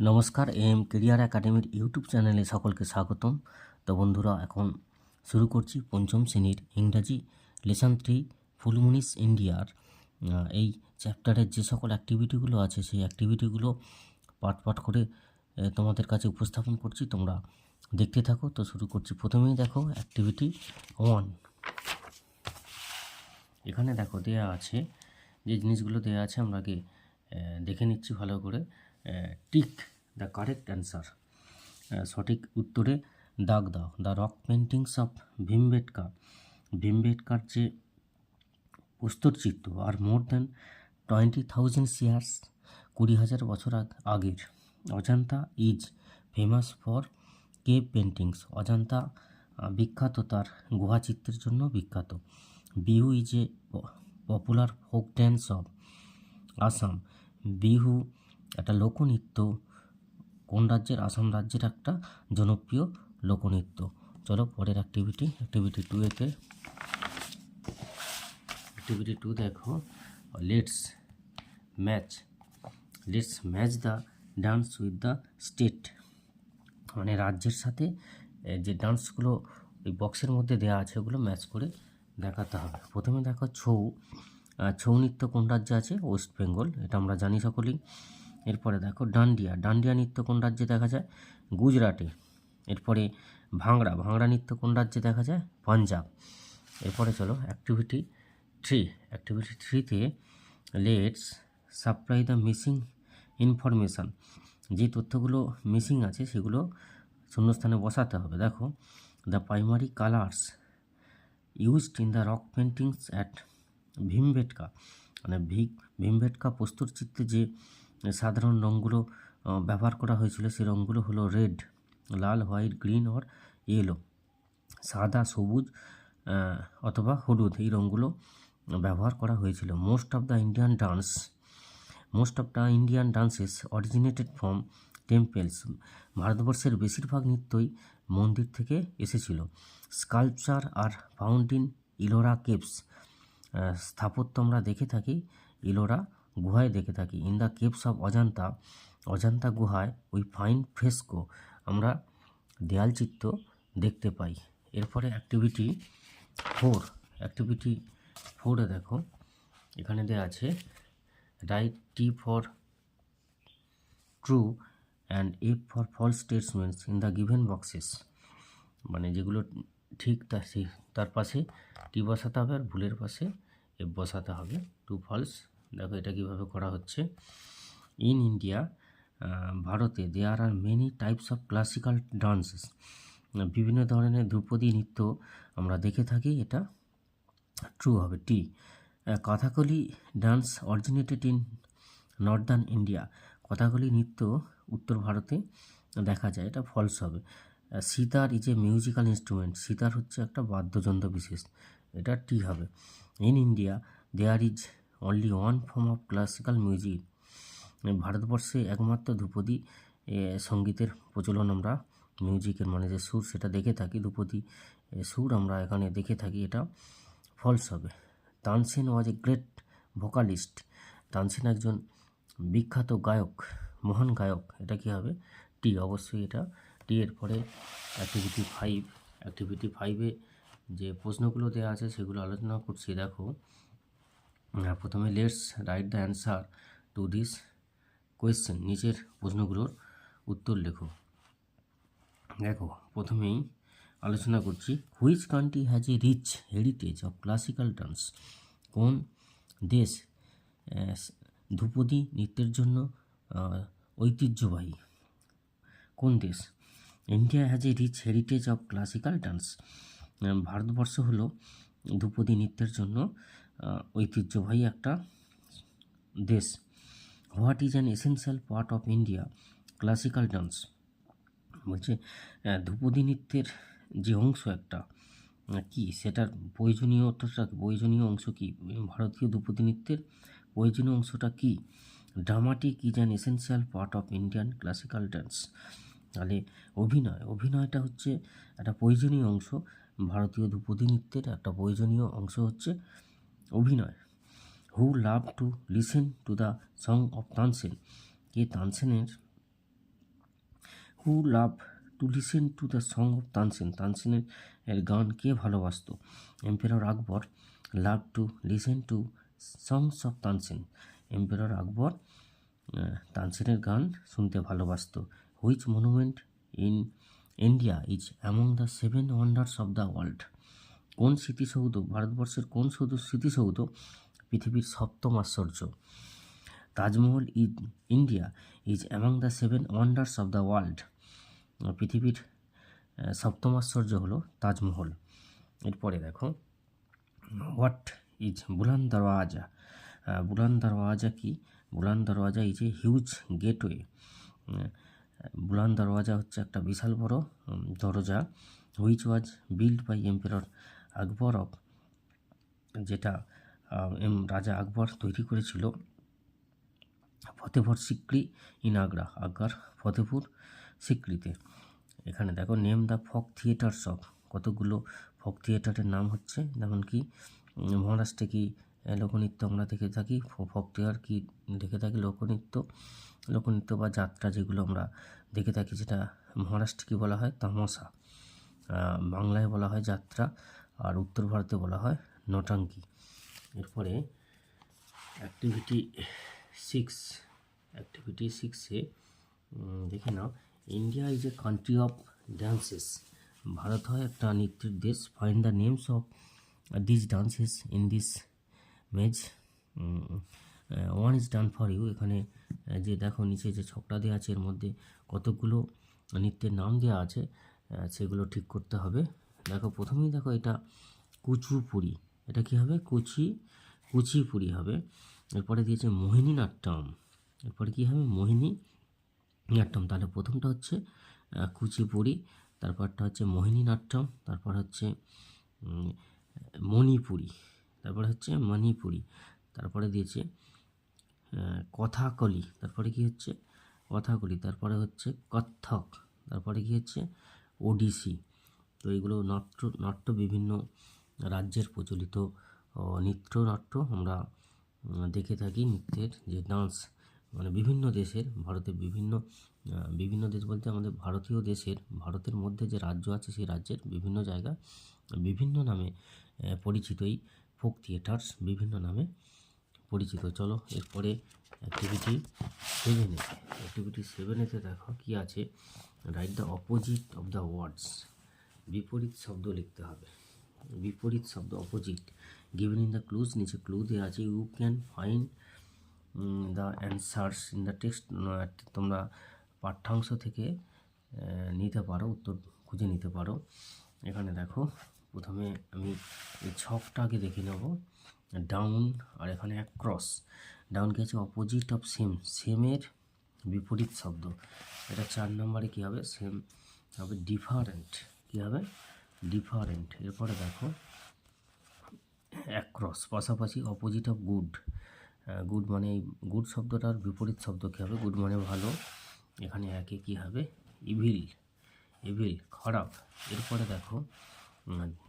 নমস্কার, কেরিয়ার একাডেমির ইউটিউব চ্যানেলে সকলকে স্বাগতম। তো বন্ধুরা, এখন শুরু করছি পঞ্চম শ্রেণীর ইংরাজি লেসন 3 ফুলমুনিস ইন্ডিয়ার এই চ্যাপ্টারের যে সকল অ্যাক্টিভিটিগুলো আছে সেই অ্যাক্টিভিটিগুলো পার্ট পার্ট করে তোমাদের কাছে উপস্থাপন করছি। তোমরা দেখতে থাকো। তো শুরু করছি। প্রথমেই দেখো অ্যাক্টিভিটি 1। এখানে দেখো দেয়া আছে, যে জিনিসগুলো দেয়া আছে আমরা আগে দেখে নিচ্ছি ভালো করে। টিক দ্য কারেক্ট অ্যান্সার, সঠিক উত্তরে দাগ দাও। The rock paintings of Bhimbetka, ভীমবেটকার যে প্রস্তরচিত্র আর মোর দ্যান 20,000 ইয়ার্স, 20,000 বছর আগের। Ajanta is famous for cave paintings, Ajanta বিখ্যাত তার গুহাচিত্রের জন্য বিখ্যাত। Bihu is a popular folk dance of Assam, Bihu একটা লোকনৃত্য কোন রাজ্যের? আসাম রাজ্যের একটা জনপ্রিয় লোকনৃত্য। চলো পরের অ্যাক্টিভিটি 2-এতে। অ্যাক্টিভিটি 2 দেখো, let's match the dance with the state, মানে রাজ্যের সাথে যে ডান্সগুলো ওই বক্সের মধ্যে দেওয়া আছে ওগুলো ম্যাচ করে দেখাতে হবে। প্রথমে দেখো ছৌ নৃত্য কোন রাজ্যে আছে? ওয়েস্ট বেঙ্গল, এটা আমরা জানি সকলেই। এরপরে দেখো ডান্ডিয়া নৃত্য কোন রাজ্যে দেখা যায়? গুজরাটে। এরপরে ভাংড়া নৃত্য কোন রাজ্যে দেখা যায়? পাঞ্জাব। এরপরে চলো অ্যাক্টিভিটি 3তে let's supply the missing information, যে তথ্যগুলো মিসিং আছে সেগুলো শূন্যস্থানে বসাতে হবে। দেখো, the primary colours used in the rock paintings at Bhimbetka, মানে ভীমবেটকা প্রস্তরচিত্রে যে সাধারণ রঙগুলো ব্যবহার করা হয়েছিল সেই রঙগুলো হলো রেড, লাল, হোয়াইট, গ্রিন অর ইয়েলো। সাদা, সবুজ অথবা হলুদ, এই রঙগুলো ব্যবহার করা হয়েছিল। Most of the Indian dances originated from temples, ভারতবর্ষের বেশিরভাগ নৃত্যই মন্দির থেকে এসেছিল। Sculpture are found in Ellora caves, স্থাপত্য আমরা দেখে থাকি ইলোরা গুহায় দেখে থাকি। In the caves of Ajanta গুহায় ওই ফাইন ফ্রেস্কো, আমরা দেয়াল চিত্র দেখতে পাই। এরপরে অ্যাক্টিভিটি 4 দেখো, এখানে দেওয়া আছে write T for true and F for false statements in the given boxes, মানে যেগুলো ঠিক তার পাশে টি বসাতে হবে আর ভুলের পাশে এফ বসাতে হবে। True false. দেখো এটা কীভাবে করা হচ্ছে। ইন ইন্ডিয়া, ভারতে there are many types of classical dances, বিভিন্ন ধরনের ধ্রুপদী নৃত্য আমরা দেখে থাকি, এটা ট্রু হবে T. Kathakali dance originated in northern India, Kathakali নৃত্য উত্তর ভারতে দেখা যায়, এটা ফলস হবে। Sitar is a musical instrument, sitar হচ্ছে একটা বাদ্যযন্ত্র বিশেষ, এটা টি হবে। In India there is only one form of classical music, ভারতবর্ষে একমাত্র ধ্রুপদী সঙ্গীতের প্রচলন আমরা মিউজিকের মানে যে সুর সেটা দেখে থাকি, ধ্রুপদী সুর আমরা এখানে দেখে থাকি, এটা ফলস হবে। তানসেন ওয়াজ এ গ্রেট ভোকালিস্ট, তানসেন একজন বিখ্যাত গায়ক, মহান গায়ক, এটা কী হবে? টি, অবশ্যই এটা টি। এর পরে অ্যাক্টিভিটি 5-এ যে প্রশ্নগুলো দেওয়া আছে সেগুলো আলোচনা করছি। দেখো, প্রথমে let's write the answer to this question, নিচের প্রশ্নগুলোর উত্তর লেখো। দেখো, প্রথমেই আলোচনা করছি which country has a rich heritage of classical dance, কোন দেশ ধ্রুপদী নৃত্যের জন্য ঐতিহ্যবাহী? কোন দেশ? India has a rich heritage of classical dance, ভারতবর্ষ হলো ধ্রুপদী নৃত্যের জন্য ঐতিহ্যবাহী একটা দেশ। What is an essential part of India classical dance, বলছে ধ্রুপদী নৃত্যের যে অংশ একটা কি, সেটার প্রয়োজনীয় অংশ কি? ভারতীয় ধ্রুপদী নৃত্যের প্রয়োজনীয় অংশটা কি? Dramatic is an essential part of Indian classical dance, তাহলে অভিনয়টা হচ্ছে একটা প্রয়োজনীয় অংশ, ভারতীয় ধ্রুপদী নৃত্যের একটা প্রয়োজনীয় অংশ হচ্ছে অভিনয়। Who love to listen to the song of Tansen, কে তানসেনের who love to listen to the song of Tansen, তানসেনের গান কে ভালোবাসতো? Emperor Akbar love to listen to songs of Tansen, emperor Akbar তানসেনের গান শুনতে ভালোবাসতো। Which monument in India is among the 7 wonders of the world, কোন স্মৃতিসৌধ ভারতবর্ষের কোন স্মৃতিসৌধ পৃথিবীর সপ্তম আশ্চর্য? Taj Mahal in India is among the 7 wonders of the world, পৃথিবীর সপ্তম আশ্চর্য হলো তাজমহল। এরপরে দেখো হোয়াট ইজ বুলান দরওয়াজা, বুলান দরওয়াজা কি? Buland Darwaza is a huge gateway, Buland Darwaza হচ্ছে একটা বিশাল বড় দরজা। Which was build by emperor Akbar of, যেটা রাজা আকবর তৈরি করেছিল ফতেহপুর সিক্রি ইন আগ্রা, আগ্রার ফতেহপুর সিক্রিতে। এখানে দেখো নেম দ্য ফক থিয়েটার্স অফ, কতগুলো ফক থিয়েটারের নাম হচ্ছে, যেমন কি মহারাষ্ট্রে কি লোকনৃত্য আমরা দেখে থাকি, ফক থিয়েটার কি দেখে থাকি লোকনৃত্য বা যাত্রা যেগুলো আমরা দেখে থাকি, যেটা মহারাষ্ট্রে কী বলা হয় তামাশা, বাংলায় বলা হয় যাত্রা, আর উত্তর ভারতে বলা হয় নটাঙ্কি। এরপরে অ্যাক্টিভিটি 6 দেখে নাও, India is a country of dances, ভারত হয় একটা নৃত্যের দেশ। Find the names of this dances in this maze, one is done for you, এখানে যে দেখো নিচে যে ছকটা দেওয়া আছে এর মধ্যে কতগুলো নৃত্যের নাম দেওয়া আছে, সেগুলো ঠিক করতে হবে। দেখো প্রথমেই দেখো এটা কুচিপুড়ি, এটা কী হবে? কুচিপুড়ি হবে। এরপরে দিয়েছে মোহিনী নাট্যম, এরপরে কী হবে? মোহিনী নাট্যম। তাহলে প্রথমটা হচ্ছে কুচিপুড়ি, তারপরটা হচ্ছে মোহিনী নাট্যম, তারপর হচ্ছে মণিপুরি, তারপরে দিয়েছে কথাকলি, তারপরে কি হচ্ছে কথাকলি, তারপরে হচ্ছে কত্থক, তারপরে কি হচ্ছে ওডিসি। তো এইগুলো নাট্য বিভিন্ন রাজ্যের প্রচলিত নৃত্যনাট্য আমরা দেখে থাকি। নৃত্যের যে ডান্স মানে বিভিন্ন দেশের, ভারতের বিভিন্ন দেশ বলতে আমাদের ভারতীয় দেশের, ভারতের মধ্যে যে রাজ্য আছে সেই রাজ্যের বিভিন্ন জায়গা বিভিন্ন নামে পরিচিত এই ফোক থিয়েটার্স বিভিন্ন নামে পরিচিত। চলো এরপরে অ্যাক্টিভিটি 7-এতে দেখো কি আছে, write the opposite of the words, বিপরীত শব্দ লিখতে হবে। বিপরীত শব্দ opposite given in the clues, নিচে ক্লু দেওয়া আছে। You can find the answers in the text, তোমরা পাঠ্যাংশ থেকে নিতে পারো, উত্তর খুঁজে নিতে পারো। এখানে দেখো প্রথমে আমি এই ছকটা আগে দেখে নেব, ডাউন আর এখানে অ্যাক্রস। ডাউন কি আছে? অপোজিট অফ সেম, সেমের বিপরীত শব্দ, এটা 4 নম্বরে কী হবে? সেম হবে ডিফারেন্ট, কী হবে? ডিফারেন্ট। এরপরে দেখো অ্যাক্রস পাশাপাশি, অপোজিট অফ গুড, গুড মানে এই গুড শব্দটার বিপরীত শব্দ কী হবে? গুড মানে ভালো, এখানে একে কী হবে? ইভিল খারাপ। এরপরে দেখো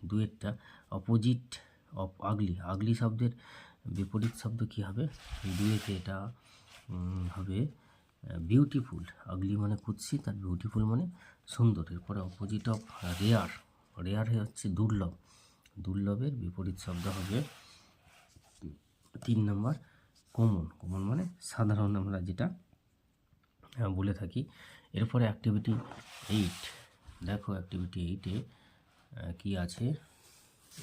দুয়েরটা অপোজিট অফ আগলি, আগলি শব্দের বিপরীত শব্দ কী হবে? দুয়েতে এটা হবে বিউটিফুল, আগলি মানে কুৎসিত আর বিউটিফুল মানে সুন্দর। এরপরে অপোজিট অফ রেয়ার হচ্ছে দুর্লভ, দুর্লভের বিপরীত শব্দ হবে 3 নম্বর কমন মানে সাধারণ আমরা যেটা বলে থাকি। এরপরে অ্যাক্টিভিটি 8 দেখো, অ্যাক্টিভিটি 8-এ কী আছে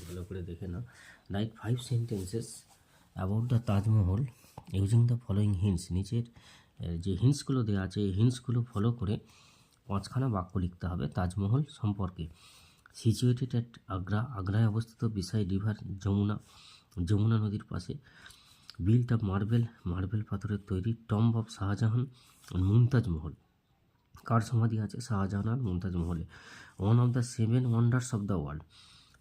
ভালো করে দেখে নাও। Write 5 sentences about the Taj Mahal using the following hints, নিচের যে হিন্টসগুলো দেওয়া আছে এই হিন্টসগুলো ফলো করে 5খানা বাক্য লিখতে হবে তাজমহল সম্পর্কে। সিচুয়েটেড অ্যাট আগ্রা, আগ্রায় অবস্থিত, বিসাইড রিভার, যমুনা নদীর পাশে। বিল্ট অফ মার্বেল পাথরের তৈরি। টম্ব অফ শাহজাহান, মুমতাজ মহল, কার সমাধি আছে? শাহজাহান আর মুমতাজ মহলে। One of the 7 wonders of the world,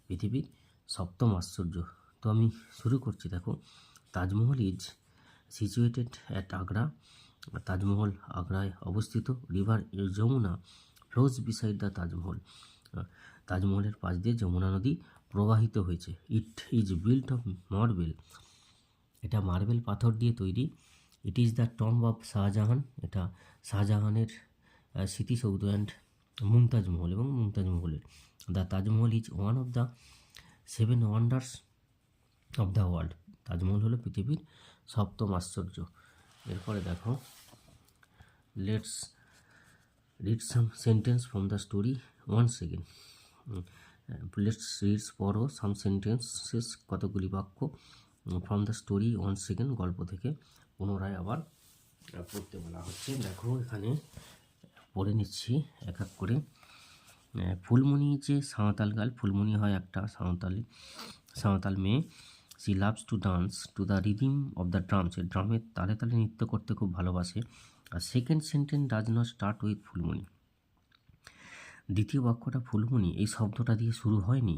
পৃথিবীর সপ্তম আশ্চর্য। তো আমি শুরু করছি। দেখো Taj Mahal is situated at Agra, Taj Mahal আগ্রায় অবস্থিত। River Yamuna flows beside the Taj Mahal, তাজমহলের পাশ দিয়ে যমুনা নদী প্রবাহিত হয়েছে। It is built of marble, এটা মার্বেল পাথর দিয়ে তৈরি। It is the tomb of Shahjahan, এটা শাহজাহানের স্মৃতিসৌধ অ্যান্ড মুমতাজ মহল এবং মুমতাজ মহলের। The Taj Mahal is one of the 7 wonders of the world. Taj Mahal হলো পৃথিবীর 7ম আশ্চর্য। এরপরে দেখো, let's read some sentence from the story once again. Let's reads পড়ো সাম সেন্টেন্সেস, কতগুলি বাক্য from the story once again, গল্প থেকে পুনরায় আবার পড়তে বলা হচ্ছে। দেখো এখানে পড়ে নিচ্ছি এক এক করে। ফুলমণি যে সাঁওতাল গাল, ফুলমণি হয় একটা সাঁওতাল মেয়ে। She loves to dance to the rhythm of the drums, এই ড্রামের তালে তালে নৃত্য করতে খুব ভালোবাসে। আর second sentence does not start with Phulmoni, দ্বিতীয় বাক্যটা ফুলমণি এই শব্দটা দিয়ে শুরু হয়নি,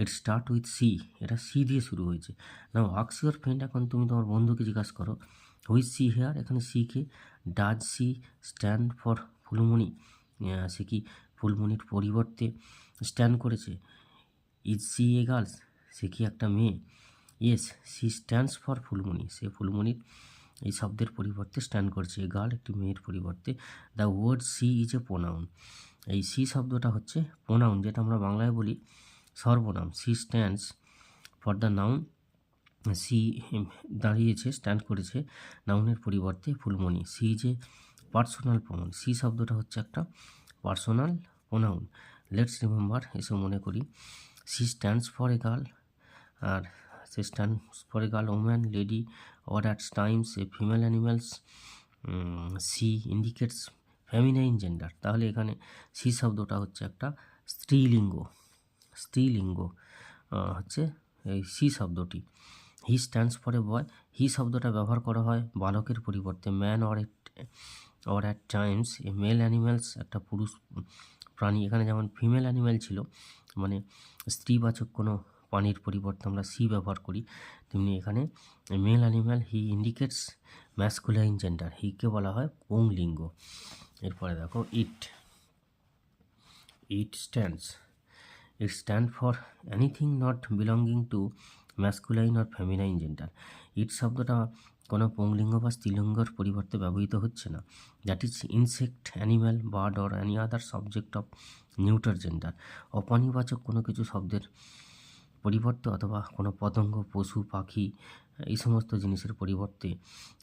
ইট স্টার্ট উইথ সি, এটা সি দিয়ে শুরু হয়েছে। নাও আস্ক ইউর ফ্রেন্ড, এখন তুমি তোমার বন্ধুকে জিজ্ঞাসা করো, হুইজ সি হেয়ার, এখানে সিকে, does she stand for Phulmoni, সে কি ফুলমণির পরিবর্তে স্ট্যান্ড করেছে। ইজ সি এ গার্লস, সে কি একটা মেয়ে। Yes she stands for Phulmoni, সে ফুলমণির এই শব্দের পরিবর্তে স্ট্যান্ড করছে। এ গার্ল একটি মেয়ের পরিবর্তে। The word she is a pronoun, এই সি শব্দটা হচ্ছে প্রোনাউন, যেটা আমরা বাংলায় বলি সর্বনাম। She stands for the noun, she দাঁড়িয়েছে, স্ট্যান্ড করেছে নাউনের পরিবর্তে Phulmoni. She is a personal pronoun, she শব্দটা হচ্ছে একটা পার্সোনাল প্রোনাউন। লেটস রিমেম্বার, এসে মনে করি। She stands for a girl, আর she stands for a girl, woman, lady, or at times a female animals. She indicates feminine gender, তাহলে এখানে C শব্দটা হচ্ছে একটা স্ত্রীলিঙ্গ হচ্ছে এই সি শব্দটি। হি স্ট্যান্ডস ফর এ বয়, হি শব্দটা ব্যবহার করা হয় বালকের পরিবর্তে। Man or at times a male animals, একটা পুরুষ প্রাণী, এখানে যেমন ফিমেল অ্যানিম্যাল ছিল, মানে স্ত্রীবাচক কোনো প্রাণীর পরিবর্তে আমরা সি ব্যবহার করি, তেমনি এখানে male animal, he indicates masculine gender, হিকে বলা হয় পুংলিঙ্গ। এরপরে দেখো, it stand for anything not belonging to masculine or feminine gender. It শব্দটা কোনো পুংলিঙ্গ বা স্ত্রীলিঙ্গর পরিবর্তে ব্যবহৃত হচ্ছে না। That is insect, animal, bird or any other subject of neuter gender. অপানিবাচক কোনো কিছু শব্দের পরিবর্তে অথবা কোনো পতঙ্গ, পশু, পাখি এই সমস্ত জিনিসের পরিবর্তে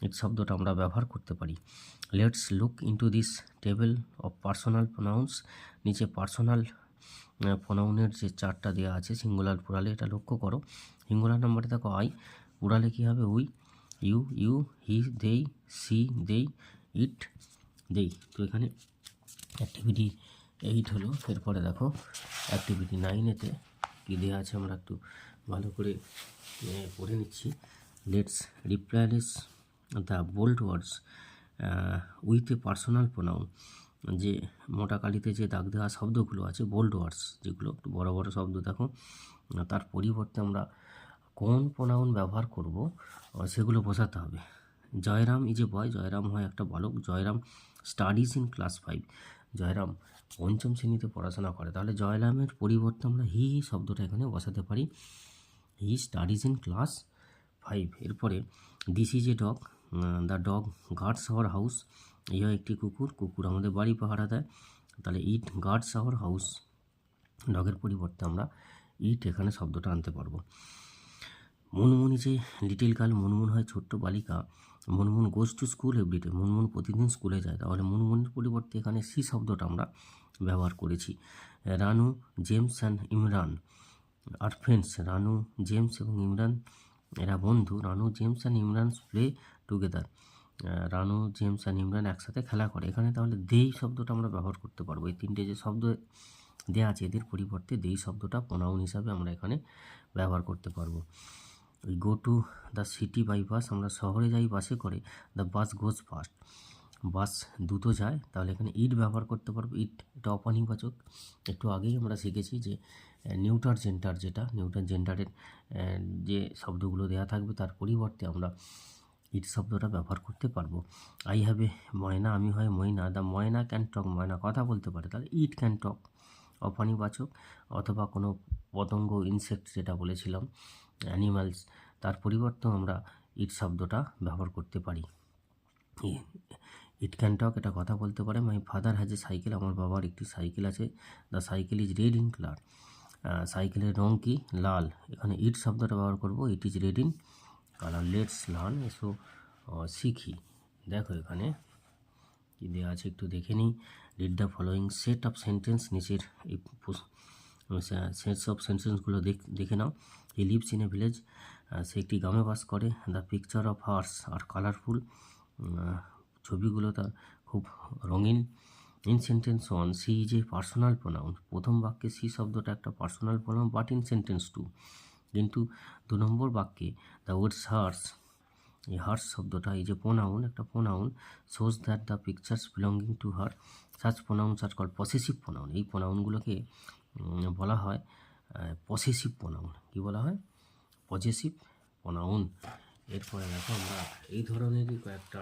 ইট শব্দটা আমরা ব্যবহার করতে পারি। Let's look into this table of personal pronouns, নিচে পার্সোনাল প্রোনাউনের যে চারটা দেওয়া আছে সিঙ্গুলার প্লুরালে, এটা লক্ষ্য করো। সিঙ্গুলার নাম্বারে দেখো আই, প্লুরালে কী হবে উই, ইউ, হি, দেই, সি, দেই, ইট, দেই। তো এখানে অ্যাক্টিভিটি 8 হলো। এরপরে দেখো অ্যাক্টিভিটি 9-এতে কী দেওয়া আছে আমরা একটু ভালো করে পড়ে নিচ্ছি। Let's replace the bold words with a personal pronoun, যে মোটা কালিতে যে দাগ দেওয়া শব্দগুলো আছে বোল্ড ওয়ার্ডস, যেগুলো একটু বড় বড় শব্দ দেখো, তার পরিবর্তে আমরা কোন প্রোনাউন ব্যবহার করব সেগুলো বোঝাতে হবে। Jairam is a boy, Jairam হয় একটা বালক। Jairam studies in class 5, Jairam 5ম শ্রেণীতে পড়াশোনা করে, তাহলে জয়রামের পরিবর্তে আমরা হি শব্দটা এখানে বসাতে পারি, হি স্টাডিজ ইন ক্লাস 5। এরপরে this is a dog, the dog guards our house, এই হয় একটি কুকুর আমাদের বাড়ি পাহারা দেয়, তাহলে ইট গার্ডস আওয়ার হাউস, ডগের পরিবর্তে আমরা ইট এখানে শব্দটা আনতে পারবো। মুনমুন যে লিটিল গার্ল, মুনমুন হয় ছোট্ট বালিকা। Munmun goes to school everyday, Munmun প্রতিদিন স্কুলে যায়, তাহলে মুনমুনের পরিবর্তে এখানে সি শব্দটা আমরা ব্যবহার করেছি। Ranu, James and Imran are friends, Ranu, James এবং ইমরান এরা বন্ধু। Ranu, James and Imran play together, Ranu, James and Imran একসাথে খেলা করে। এখানে তাহলে দেই শব্দটা আমরা ব্যবহার করতে পারবো। এই তিনটে যে শব্দ দেওয়া আছে এদের পরিবর্তে দেই শব্দটা প্রোনাউন হিসাবে আমরা এখানে ব্যবহার করতে পারবো। We go to the city by bus, আমরা শহরে যাই বাসে করে। দ্য বাস গোজ ফাস্ট, বাস দ্রুত যায়, তাহলে এখানে ইট ব্যবহার করতে পারবো। ইট এটা অপানিবাচক, একটু আগেই আমরা শিখেছি যে নিউটার জেন্ডার, যেটা নিউটার জেন্ডারের যে শব্দগুলো দেওয়া থাকবে তার পরিবর্তে আমরা ইট শব্দটা ব্যবহার করতে পারবো। আই হ্যাভ এ ময়না, আমি হয় ময়না। দ্য ময়না ক্যান টক, ময়না কথা বলতে পারে, তাহলে ইট ক্যান টক অপানিবাচক, অথবা কোনো পতঙ্গ, ইনসেক্ট যেটা বলেছিলাম, অ্যানিমালস, তার পরিবর্তেও আমরা ইট শব্দটা ব্যবহার করতে পারি। ইট ক্যান টক, এটা কথা বলতে পারে। My father has a cycle, আমার বাবার একটি সাইকেল আছে। The cycle is red in colour, সাইকেলের রং কি? লাল। এখানে ইট শব্দটা ব্যবহার করবো, it is red in colour. Let's learn, এসো শিখি। দেখো এখানে কী দেওয়া আছে একটু দেখে নিই। Read the following set of sentence, নিচের এই সেটস অফ সেন্টেন্সগুলো দেখে নাও। He lives in a village, সে একটি গ্রামে বাস করে। The picture of hers are colourful, ছবিগুলো তার খুব রঙিন। In sentence 1 she is a personal pronoun, প্রথম বাক্যে সি শব্দটা একটা personal pronoun, but in sentence 2 কিন্তু 2 নম্বর বাক্যে দ্য ওয়ার্ডস হার্স, এই হার্স শব্দটা এই যে প্রোনাউন, একটা pronoun, shows that the pictures belonging to her, such pronouns are called possessive pronoun. এই প্রোনাউনগুলোকে বলা হয় পসেসিভ প্রোনাউন। কী বলা হয়? Possessive pronoun. এরপরে দেখো আমরা এই ধরনেরই কয়েকটা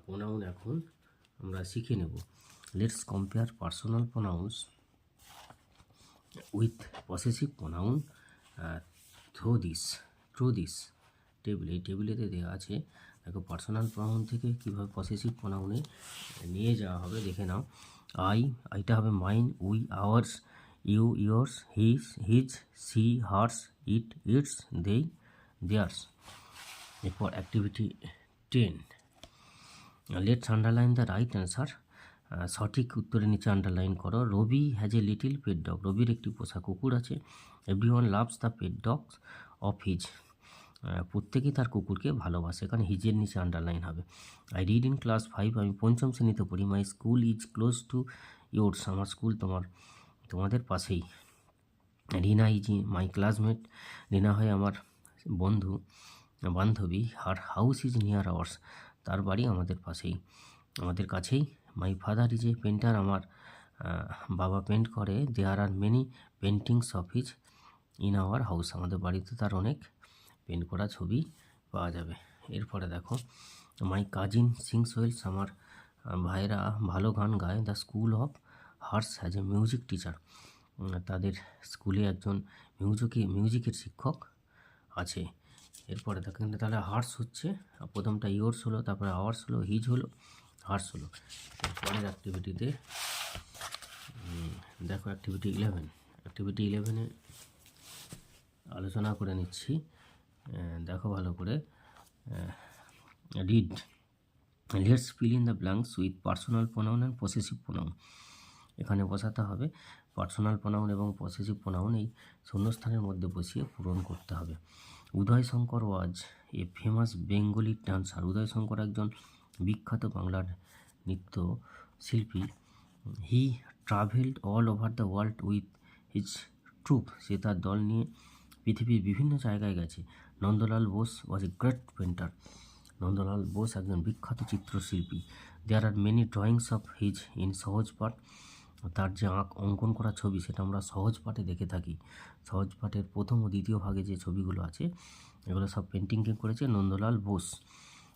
প্রোনাউন এখন আমরা শিখে নেব। Let's compare personal pronouns with possessive pronoun through this table. এই টেবিলেতে দেওয়া আছে, দেখো পার্সোনাল প্রোনাউন থেকে কীভাবে পসেসিভ প্রোনাউনে নিয়ে যাওয়া হবে দেখে নাও। আইটা হবে mine, we ours, you yours, his she hers, it its, they theirs. এরপর activity 10, let's underline the right answer, সঠিক উত্তরের নিচে আন্ডারলাইন করো। Ravi has a little pet dog, রবির একটি পোষা কুকুর আছে। Everyone loves the pet dogs of his, প্রত্যেকেই তার কুকুরকে ভালোবাসে, এখানে হিজের নিচে আন্ডারলাইন হবে। আই রিড ইন ক্লাস 5, আমি পঞ্চম শ্রেণীতে পড়ি। My school is close two yours, আমার স্কুল তোমাদের পাশেই। রিনা ইজ মাই ক্লাসমেট, রিনা হয় আমার বান্ধবী। Her house is near ours, তার বাড়ি আমাদের কাছেই। My father is a painter, আমার বাবা পেন্ট করে। There are many paintings of his in our house, আমাদের বাড়িতে তার অনেক পেন্ট করা ছবি পাওয়া যাবে। এরপরে দেখো, মাই কাজিন সিংস ওয়েলস, আমার ভাইরা ভালো গান গায়। The school of hers has a music teacher, তাদের স্কুলে একজন মিউজিকের শিক্ষক আছে। এরপরে দেখেন তাহলে হার্স হচ্ছে, প্রথমটা ইয়োর্স হলো, তারপরে আওয়ার্স হলো, হিজ হলো, হার্স হলো। এরপরের অ্যাক্টিভিটিতে দেখো অ্যাক্টিভিটি 11 আলোচনা করে নিচ্ছি, দেখো ভালো করে। Read, let's fill in the blanks with personal pronoun and possessive pronoun, এখানে বসাতে হবে পার্সোনাল প্রোনাউন এবং পসেসিভ প্রোনাউন, এই শূন্যস্থানের মধ্যে বসিয়ে পূরণ করতে হবে। Uday Shankar was a famous Bengali dancer, Uday Shankar একজন বিখ্যাত বাংলার নৃত্য শিল্পী। He travelled all over the world with his troupe, সে তার দল নিয়ে পৃথিবীর বিভিন্ন জায়গায় গেছে। Nandalal Bose was a great painter, Nandalal Bose একজন বিখ্যাত চিত্রশিল্পী। There are many drawings of his in Sahaj Path, তার যে অঙ্কন করা ছবি সেটা আমরা সহজ পাঠে দেখে থাকি। সহজ পাঠের প্রথম ও দ্বিতীয় ভাগে যে ছবিগুলো আছে এগুলো সব পেন্টিংকে করেছে Nandalal Bose.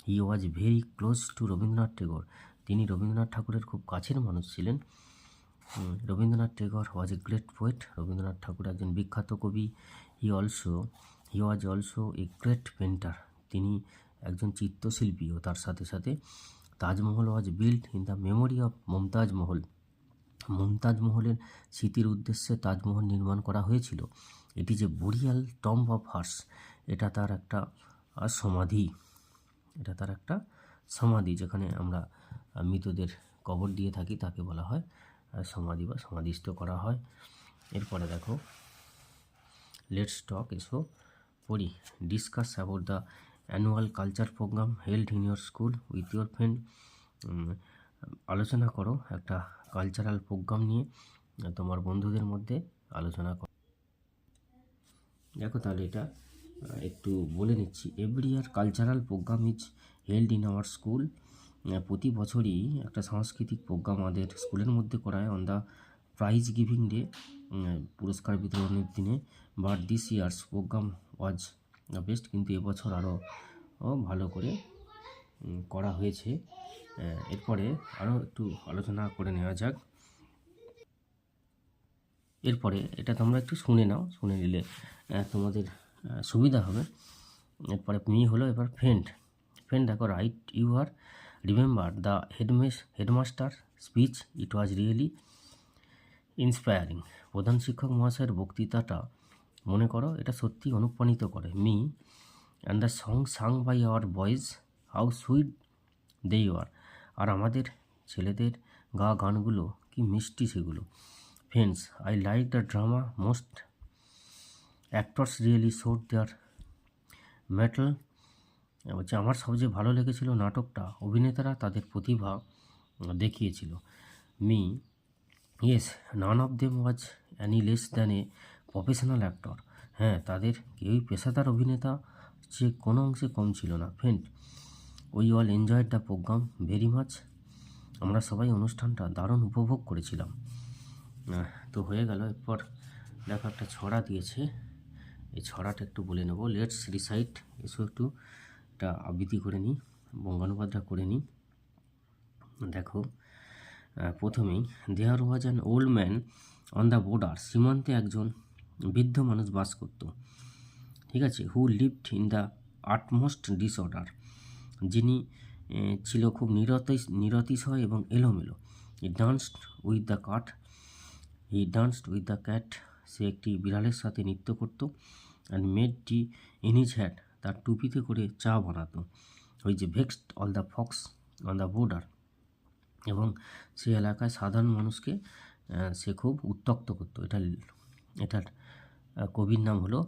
He was very close to Rabindranath Tagore, তিনি রবীন্দ্রনাথ ঠাকুরের খুব কাছের মানুষ ছিলেন। Rabindranath Tagore was a great poet, Rabindranath Thakur একজন বিখ্যাত কবি। He was also a great painter, তিনি একজন চিত্রশিল্পী। ও তার সাথে সাথে Taj Mahal was built in the memory of Mumtaz Mahal, Mumtaz মহলের স্মৃতির উদ্দেশ্যে তাজমহল নির্মাণ করা হয়েছিল। এটি যে বুরিয়াল টম্ব অফ হার্স, এটা তার একটা সমাধি, যেখানে আমরা মৃতদের কবর দিয়ে থাকি তাকে বলা হয় সমাধি বা সমাধিস্থ করা হয়। এরপরে দেখো লেটস টক, এসো পড়ি। Discuss about the annual culture program held in your school with your friend, আলোচনা করো একটা কালচারাল প্রোগ্রাম নিয়ে তোমার বন্ধুদের মধ্যে আলোচনা করো। দেখো তাহলে এটা একটু বলে নিচ্ছি। Every year cultural program is held in our school, প্রতি বছরই একটা সাংস্কৃতিক প্রোগ্রাম আমাদের স্কুলের মধ্যে করায় on the prize giving day, পুরস্কার বিতরণের দিনে। But this year's program was best, কিন্তু এবছর আরও ভালো করে করা হয়েছে। এরপরে আরও একটু আলোচনা করে নেওয়া যাক। এরপরে এটা তোমরা একটু শুনে নাও, শুনে নিলে তোমাদের সুবিধা হবে। এরপরে মি হলো এবার ফ্রেন্ড। দেখো right you are remember the headmaster speech, it was really inspiring. প্রধান শিক্ষক মহাশয়ের বক্তৃতাটা মনে করো, এটা সত্যি অনুপ্রাণিত করে। Me and the song sang by our boys, how sweet they are. আর আমাদের ছেলেদের গানগুলো কি মিষ্টি সেগুলো। Friends, I like the drama most, actors really showed their mettle. বলছে আমার সবচেয়ে ভালো লেগেছিল নাটকটা, অভিনেতারা তাদের প্রতিভা দেখিয়েছিল। Me, yes, none of them was any less than a professional actor. হ্যাঁ, তাদের কেউই পেশাদার অভিনেতা যে কোনো অংশে কম ছিল না। Friend, we all enjoyed the program very much. আমরা সবাই অনুষ্ঠানটা দারুণ উপভোগ করেছিলাম। তো হয়ে গেল। এরপর দেখো একটা ছড়া দিয়েছে, এই ছড়াটা একটু বলে নেব। লেটস রিসাইট, এসো একটু এটা আবৃত্তি করে নিই, বঙ্গানুবাদটা করে নিই। দেখো, প্রথমেই, there was an old man on the border, সীমান্তে একজন বৃদ্ধ মানুষ বাস করত, ঠিক আছে। Who lived in the utmost disorder, যিনি ছিল খুব নিরতিশয় এবং এলোমেলো। He danced with the cat, সে একটি বিড়ালের সাথে নৃত্য করত। And made tea in his hat, তার টুপিতে করে চা বানাতো। ওই যে vexed all the folks on the border, এবং সে এলাকায় সাধারণ মানুষকে সে খুব উত্ত্যক্ত করতো। এটার কবির নাম হলো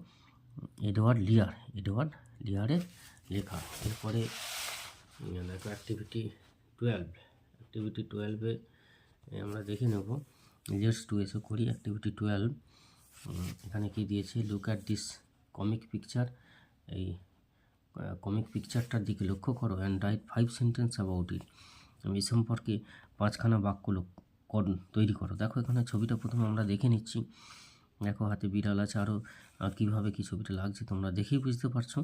এডওয়ার্ড লিয়ারের লেখা। এরপরে দেখো অ্যাক্টিভিটি 12 আমরা দেখে নেব। লেটস টু এসো করি অ্যাক্টিভিটি 12। এখানে কি দিয়েছে, look at this comic picture, এই কমিক পিকচারটার দিকে লক্ষ্য করো। And right 5 sentence about it, এই সম্পর্কে 5খানা বাক্য তৈরি করো। দেখো এখানে ছবিটা প্রথমে আমরা দেখে নিচ্ছি। দেখো হাতে বিড়াল আছে, আরও কীভাবে কী ছবিটা লাগছে তোমরা দেখেই বুঝতে পারছো।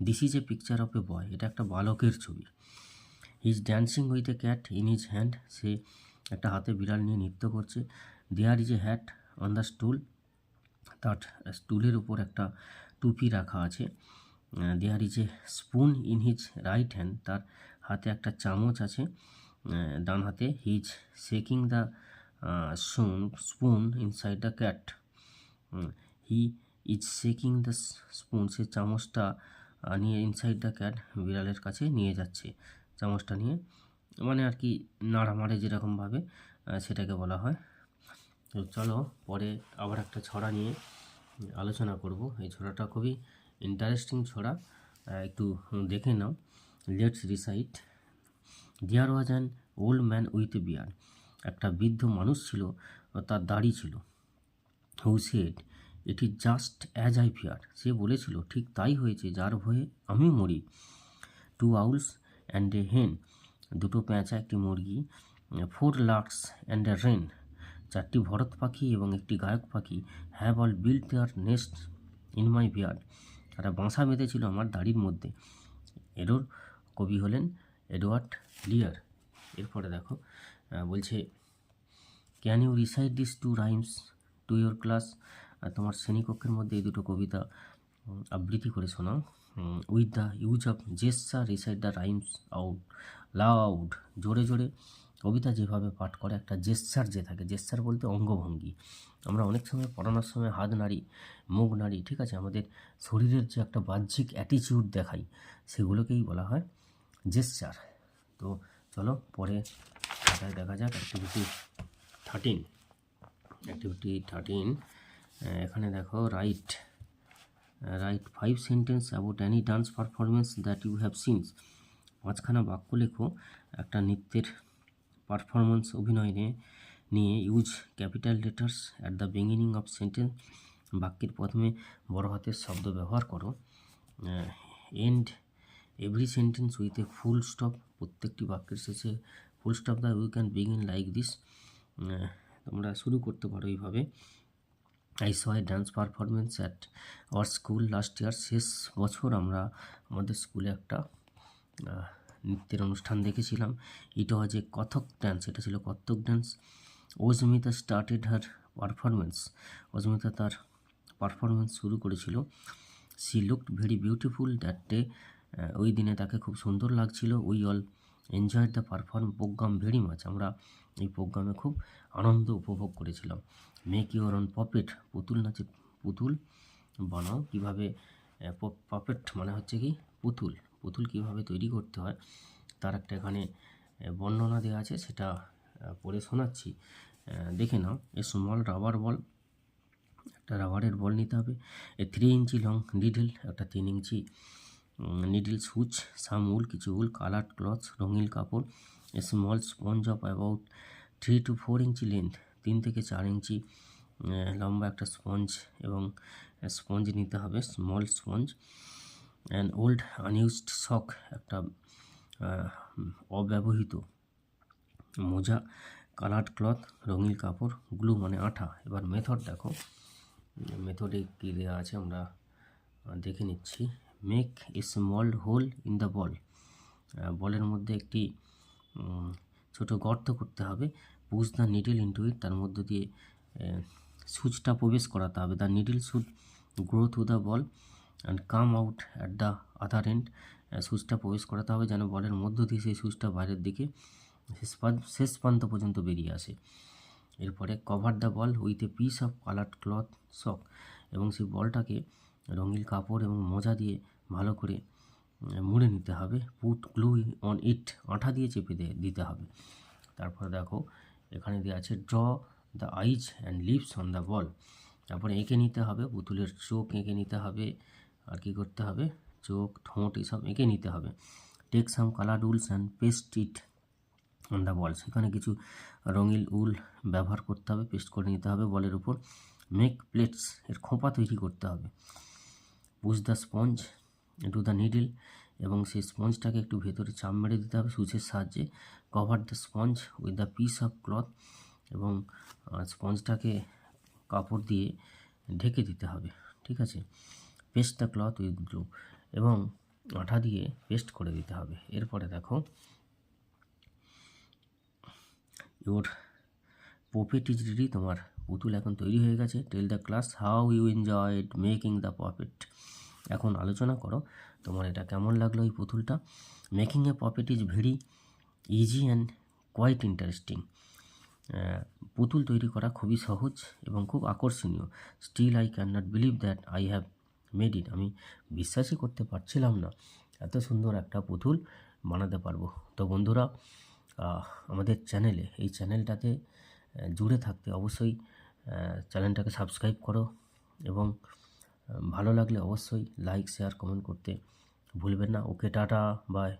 This is a picture of a boy, এটা একটা বালকের ছবি। He is dancing with a cat in his hand, সে একটা হাতে বিড়াল নিয়ে নৃত্য করছে। There is a hat on the stool, তার স্টুলের উপর একটা টুপি রাখা আছে। There is a spoon in his right hand, তার হাতে একটা চামচ আছে ডান হাতে। He is shaking the spoon inside the cat, he is shaking the spoon, সে চামচটা নিয়ে ইনসাইড দ্য ক্যাট, বিড়ালের কাছে নিয়ে যাচ্ছে চামচটা নিয়ে, মানে আর কি নাড়ামাড়ে যেরকমভাবে সেটাকে বলা হয়। তো চলো পরে আবার একটা ছড়া নিয়ে আলোচনা করব। এই ছড়াটা খুবই ইন্টারেস্টিং ছড়া, একটু দেখে নাও। Let's recite. There was an old man with a beard, একটা বৃদ্ধ মানুষ ছিল, তার দাড়ি ছিল। Who said it is just as I fear, সে বলেছিল ঠিক তাই হয়েছে যার ভয়ে আমি মরি। টু আউলস অ্যান্ড এ হেন, দুটো পেঁচা একটি মুরগি। 4 লার্কস অ্যান্ড এ রেন, 4টি ভরত পাখি এবং একটি গায়ক পাখি। Have all build there nest in my beard, তারা বাসা বেঁধেছিল আমার দাড়ির মধ্যে। এরোর কবি হলেন এডওয়ার্ড লিয়ার। এরপরে দেখো বলছে, can you recite this 2 rhymes to your class, তোমার শ্রেণীকক্ষের মধ্যে এই দুটো কবিতা আবৃত্তি করে শোনাও। With the use of gesture recite the rhymes out loud, জোরে জোরে কবিতা যেভাবে পাঠ করে একটা জেস্চার যে থাকে, জেস্চার বলতে অঙ্গভঙ্গি। আমরা অনেক সময় পড়ানোর সময় হাত নাড়ি, মুখ নাড়ি, ঠিক আছে, আমাদের শরীরের যে একটা বাহ্যিক অ্যাটিচিউড দেখাই, সেগুলোকেই বলা হয় জেস্চার। তো চলো পরে দেখা যাক অ্যাক্টিভিটি 13। এখানে দেখো, write 5 sentence about any dance performance that you have seen, 5খানা বাক্য লেখো একটা নৃত্যের পারফরমেন্স অভিনয় নিয়ে। Use capital letters at the beginning of sentence, বাক্যের প্রথমে বড় হাতের শব্দ ব্যবহার করো। End every sentence with a full stop, প্রত্যেকটি বাক্যের শেষে full stop the you can begin like this, তোমরা শুরু করতে পারো এইভাবে। I saw a dance performance at our school last year, শেষ বছর আমরা আমাদের স্কুলে একটা নৃত্যের অনুষ্ঠান দেখেছিলাম। ইট ওয়াজ এ কথক ডান্স, এটা ছিল Kathak dance. Asmita started her performance, Asmita তার পারফরমেন্স শুরু করেছিল। She looked very beautiful that day, ওই দিনে তাকে খুব সুন্দর লাগছিল। We all enjoyed the program very much, আমরা এই প্রোগ্রামে খুব আনন্দ উপভোগ করেছিলাম। মেক ইউর অন পপেট, পুতুল নাচে পুতুল বানাও। কীভাবে পপেট মানে হচ্ছে কি পুতুল, পুতুল কীভাবে তৈরি করতে হয় তার একটা এখানে বর্ণনা দেওয়া আছে, সেটা পড়ে শোনাচ্ছি, দেখে নাও। এ স্মল রাবার বল, একটা রাবারের বল নিতে হবে। এ 3 ইঞ্চি লং নিডল, একটা 3 ইঞ্চি নিডল সুচ, সাম উল, কিছু উল, কালার্ড ক্লথ, রঙিন কাপড়, a small sponge of about 3 to 4 inch length, 3 থেকে 4 ইঞ্চি লম্বা একটা স্পঞ্জ এবং স্পঞ্জ নিতে হবে, small sponge. And old unused সক, একটা অব্যবহৃত মোজা, কালার্ড ক্লথ, রঙিন কাপড়, গ্লু মানে আঠা। এবার মেথড দেখো, মেথডে কী দেওয়া আছে আমরা দেখে নিচ্ছি। Make a small hole in the ball, বলের মধ্যে একটি ছোট গর্ত করতে হবে। Push the needle into it, তার মধ্য দিয়ে সুচটা প্রবেশ করাতে হবে। The needle should grow through the ball and come out at the other end, সুচটা প্রবেশ করাতে হবে যেন বলের মধ্য দিয়ে সেই সুচটা বাইরের দিকে শেষ প্রান্ত পর্যন্ত বেরিয়ে আসে। এরপরে cover the ball with a piece of coloured cloth সক, এবং সেই বলটাকে রঙিন কাপড় এবং মোজা দিয়ে ভালো করে মুড়ে নিতে হবে। পুট গ্লু অন ইট, আঠা দিয়ে চেপে দিতে হবে। তারপরে দেখো এখানে দেওয়া আছে draw the eyes and lips on the ball, তারপরে এঁকে নিতে হবে, পুতুলের চোখ এঁকে নিতে হবে, আর কি করতে হবে, চোখ ঠোঁট এসব এঁকে নিতে হবে। Take some coloured wools and paste it on the ball, সেখানে কিছু রঙিন উল ব্যবহার করতে হবে, পেস্ট করে নিতে হবে বলের উপর। মেক প্লেটস, এর খোঁপা তৈরি করতে হবে। Push the sponge to the needle, এবং সেই স্পঞ্জটাকে একটু ভেতরে চাপ মেরে দিতে হবে সুচের সাহায্যে। Cover the sponge with the piece of cloth, এবং স্পঞ্জটাকে কাপড় দিয়ে ঢেকে দিতে হবে, ঠিক আছে। Paste the cloth with glue, এবং আঠা দিয়ে পেস্ট করে দিতে হবে। এরপরে দেখো ইউর পপেট ইজ রেডি, তোমার পুতুল এখন তৈরি হয়ে গেছে। Tell the class how you enjoyed making the puppet, এখন আলোচনা করো তোমার এটা কেমন লাগলো এই পুতুলটা। Making a puppet is very easy and quite interesting, পুতুল তৈরি করা খুবই সহজ এবং খুব আকর্ষণীয়। Still I can not believe that I have made it, আমি বিশ্বাসই করতে পারছিলাম না এত সুন্দর একটা পুতুল বানাতে পারবো। তো বন্ধুরা, আমাদের চ্যানেলে, এই চ্যানেলটাতে জুড়ে থাকতে অবশ্যই চ্যানেলটাকে সাবস্ক্রাইব করো, এবং ভালো লাগলে অবশ্যই লাইক শেয়ার কমেন্ট করতে ভুলবেন না। ওকে, টাটা, বাই।